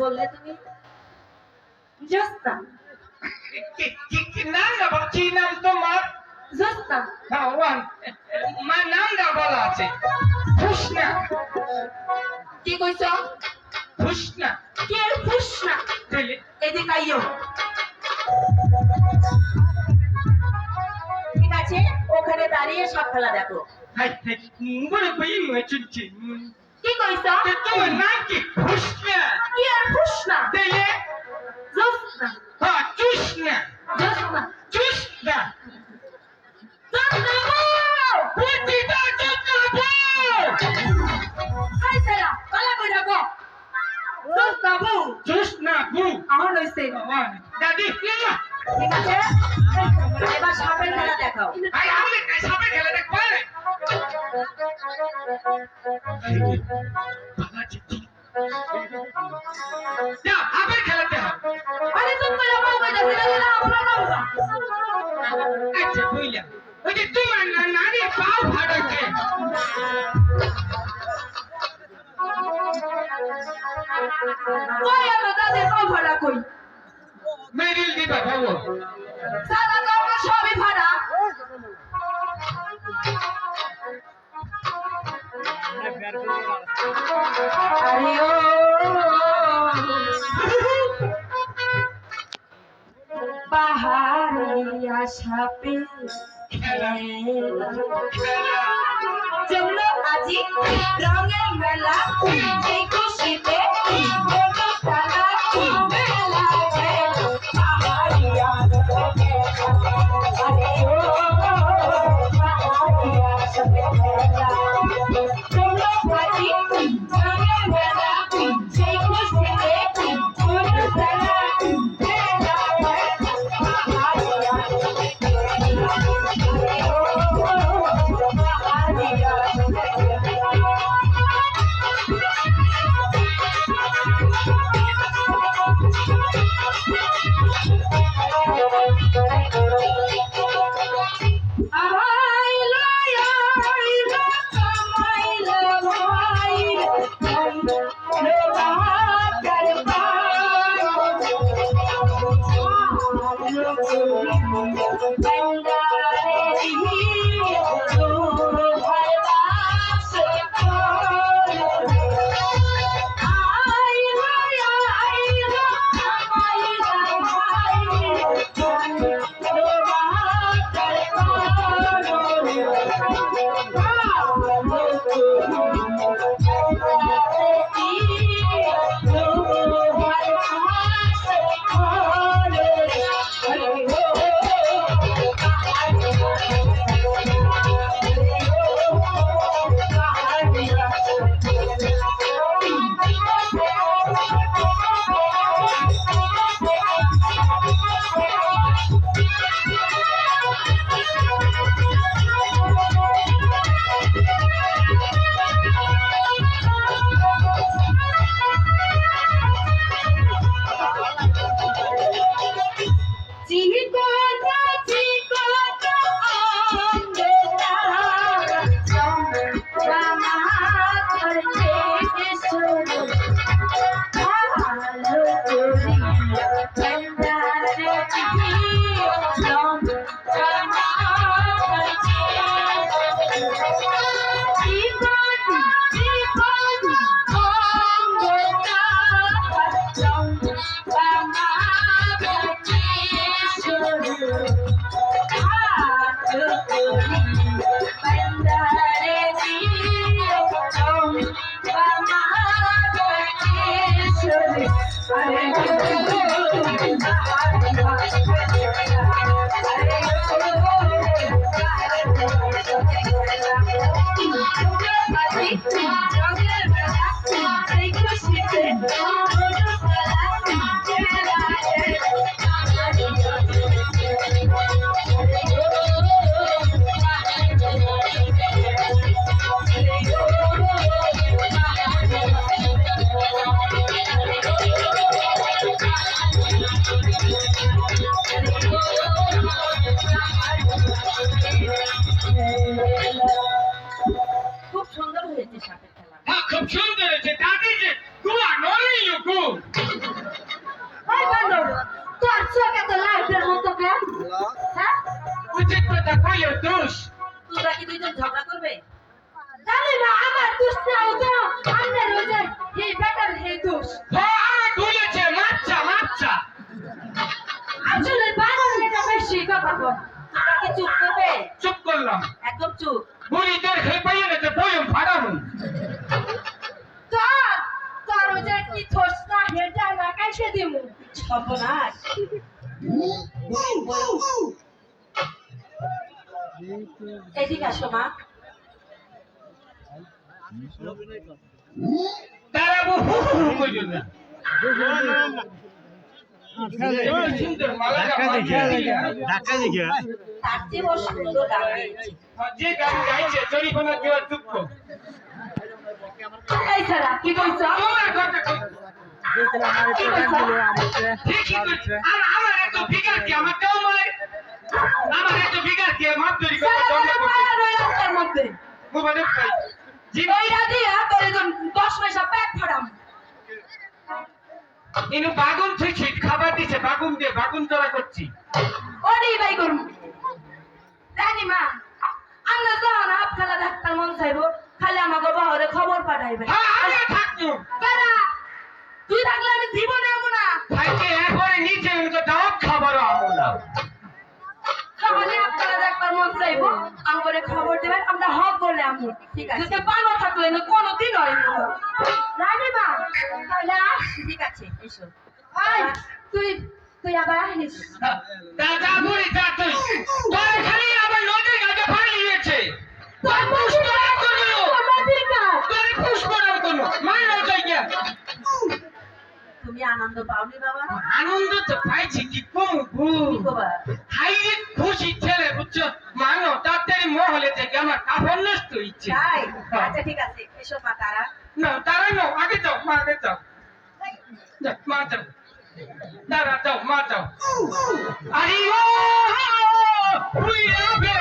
বললে তুমি জোস্না কি নাম না কি নাম তোমার জোস্না ভগবান মার নামটা বলা আছে খুশনা কি কইছো খুশনা কে খুশনা তাহলে এদিকে আইও ঠিক আছে ওখানে দাঁড়িয়ে সব খেলা দেখো হাই বড় বই মচুচি কি কইছো তোমার নাম কি খুশনা কি আর খুশনা তাহলে জোস্না হ্যাঁ চুষনা জোস্না চুষনা জোস্না বুদ্ধিটা চুষনা হাই সারা পালা কই রাখো জোস্না বউ চুষনা বু আমার লইছে ভগবান দাদি ঠিক আছে এবার সাপের খেলা দেখাও আই আমি সাপে খেলা দেখ পারে যা আবার খেলাতে হবে আরে তুমি বলো বাবা কইতাছি না আমরা না আচ্ছা বুঝলাম ওই যে তোমার নারী পাও ফাটাচ্ছে কই আমরা তাদের পাও ভাড়া কই মেরিল দিবা বাবু সারা তো আমরা সবই ভাড়া আরে ও পাহাড়ে আশাপে খেলা চলো আজি রঙের মেলা এই খুশিতে বলো তারা মেলা পাহাড়ি আশাপে আরে ও পাহাড়ি আশাপে খেলা চলো আজি রঙের মেলা সেই খুশিতে বলো তারা মেলা পাহাড়ি আশাপে চম্পা মা বটেশ্বরী হাত করি বন্দারে দিও চম্পা মা বটেশ্বরী আরে খুব সুন্দর হয়েছে সাপের খেলা। হ্যাঁ খুব সুন্দর হয়েছে দাদি যে তুয়া নড়েই গো ওই বান্দর তোর চোখ এত লাইটের মতো কেন? হ্যাঁ উচিত কথা কইও দোষ তোমরা কি দুইজন ঝগড়া করবে? জানি না আমার দোষ নাও তো আমাদের ওই যে এই বেটার হে দোষ। হ্যাঁ আমার ভুলেছে মাচ্চা মাচ্চা আসলে বারণ এটা বেশি কথা বল। তোমরা কি চুপ করবে? চুপ করলাম একদম চুপ। বুড়ি তোর হে পাইয়ে না তো বয়ম ফাড়াবো তোর তোর ওই যে কি থোস না হেটা না কাইছে দিমু সর্বনাশ। এদিকে আসো মা। দাঁড়াবো কইও না সুন্দর মালা ধাক্কা দেখে তার চেয়ে বড় সুন্দর গান গেয়েছি। যে গান গাইছে জরিমানা দেওয়ার দুঃখ এই ছাড়া কি কইছো? আমার কথা কই কি কইছো? ঠিকই কইছে আমার এত ফিগার কি আমার কেউ মারে আমার এত ফিগার কি মাপ তৈরি করতে সারা দম বড় পাড়া রই রাস্তার মধ্যে। মোবাইলে পাই জি ওইটা দিয়া তোর একজন 10 পয়সা পেট ফাড়াম। ইনু বাগুন থুইছি খাবার দিছে বাগুন দিয়ে বাগুন তোরা করছি ওরেই বাই করুম। রানী মা আমরা যখন আপ খেলা ডাক্তার মন চাইবো খালি আমাকে বাহরে খবর পাঠাইবে। হ্যাঁ আমি থাকবো কেনা তুই থাকলে আমি জীবনে আমো না। ভাইকে একবারে নিচে উনকে দাওয়াত খাবার আমো না তাহলে আপনারা দেখবার মন চাইবো আমাকে খবর দেবেন আমরা হক বলে আমো। ঠিক আছে যদি পানো থাকলে না কোনোদিন হয় না। রানী মা তাহলে আস। ঠিক আছে এসো। আই তুই তুই আবার আসিস। দাদা বুড়ি যা তুই তোর খালি আবার নদী ঘাটে ফালিয়েছে তোর পুষ্প রাম করলো আমাদের কাজ। তোর পুষ্প রাম করলো মানো যাই গিয়া তুমি আনন্দ পাওনি বাবা? আনন্দ তো পাইছি কি কম গু কি বাবা? হাই খুশি ছেলে বুঝছো মানো তাড়াতাড়ি মহলে থেকে আমার কাপড় নষ্ট হচ্ছে তাই আচ্ছা ঠিক আছে এসো মা তারা। না তারা না আগে যাও মা আগে যাও যা, মা যাও দাঁড়া যাও মা যাও আরে ও উই রে